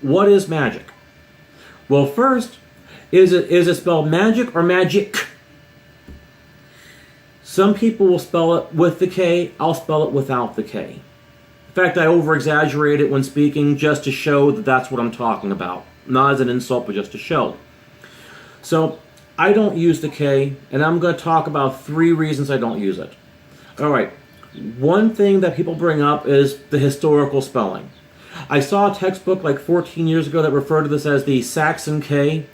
What is magic? Well, first, is it spelled magic or magic? Some people will spell it with the K. I'll spell it without the K. In fact, I over-exaggerate it when speaking just to show that that's what I'm talking about. Not as an insult, but just to show. So, I don't use the K, and I'm going to talk about 3 reasons I don't use it. Alright, one thing that people bring up is the historical spelling. I saw a textbook like 14 years ago that referred to this as the Saxon K.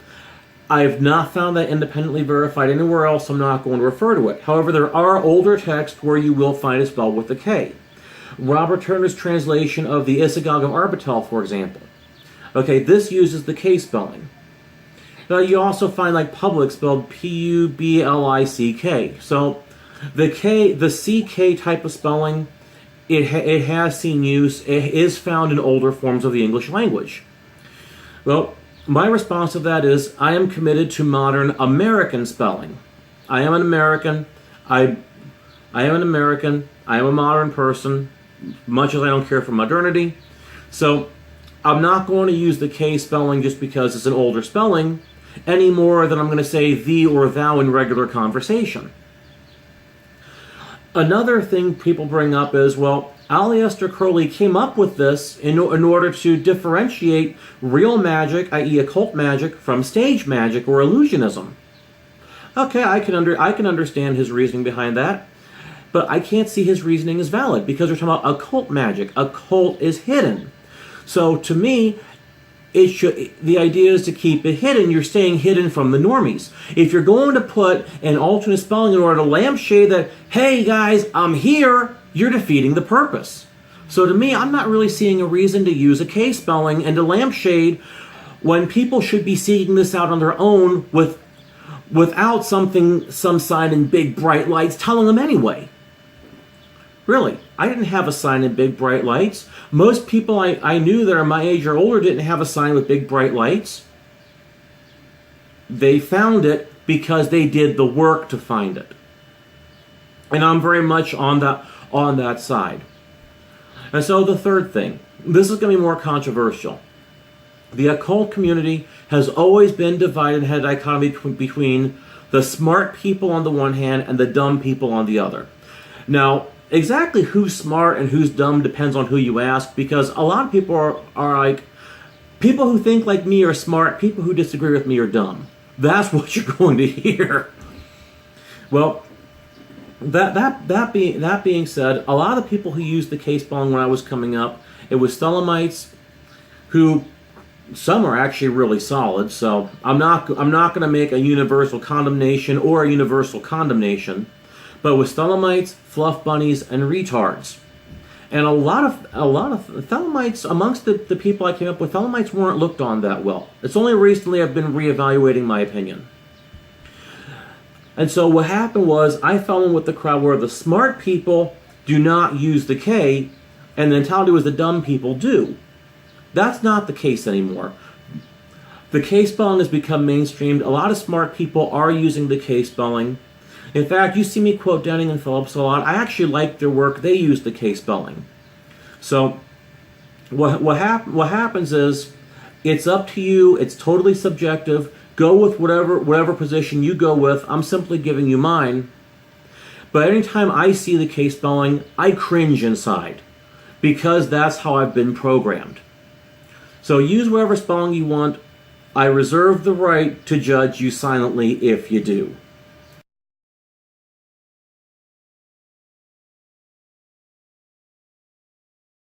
I have not found that independently verified anywhere else, so I'm not going to refer to it. However, there are older texts where you will find it spelled with the K. Robert Turner's translation of the Isagoge of Arbitel, for example. Okay, this uses the K spelling. Now, you also find like public spelled P-U-B-L-I-C-K. So, the CK type of spelling, it has seen use. It is found in older forms of the English language. Well, my response to that is, I am committed to modern American spelling. I am an American. I am an American. I am a modern person, much as I don't care for modernity. So, I'm not going to use the K spelling just because it's an older spelling, any more than I'm going to say thee or thou in regular conversation. Another thing people bring up is, well, Aleister Crowley came up with this in order to differentiate real magic, i.e. occult magic, from stage magic or illusionism. Okay, I can understand his reasoning behind that, but I can't see his reasoning as valid because we're talking about occult magic. Occult is hidden. So to me, the idea is to keep it hidden. You're staying hidden from the normies. If you're going to put an alternate spelling in order to lampshade that, hey guys, I'm here, you're defeating the purpose. So to me, I'm not really seeing a reason to use a K spelling and to lampshade when people should be seeking this out on their own without some sign in big bright lights telling them anyway. Really, I didn't have a sign in big bright lights. Most people I knew that are my age or older didn't have a sign with big bright lights. They found it because they did the work to find it. And I'm very much on that side. And so the third thing, this is going to be more controversial. The occult community has always been divided and had a dichotomy between the smart people on the one hand and the dumb people on the other. Now, exactly who's smart and who's dumb depends on who you ask, because a lot of people are like, people who think like me are smart, people who disagree with me are dumb. That's what you're going to hear. Well, that being said, a lot of the people who used the K spelling when I was coming up, it was Thelemites, who some are actually really solid. So I'm not going to make a universal condemnation or a universal condemnation. But with Thelemites, fluff bunnies, and retards. And a lot of Thelemites, amongst the people I came up with, Thelemites weren't looked on that well. It's only recently I've been reevaluating my opinion. And so what happened was, I fell in with the crowd where the smart people do not use the K, and the mentality was the dumb people do. That's not the case anymore. The K spelling has become mainstreamed. A lot of smart people are using the K spelling. In fact, you see me quote Denning and Phillips a lot. I actually like their work. They use the K spelling. So what happens is, it's up to you. It's totally subjective. Go with whatever position you go with. I'm simply giving you mine. But anytime I see the K spelling, I cringe inside, because that's how I've been programmed. So use whatever spelling you want. I reserve the right to judge you silently if you do.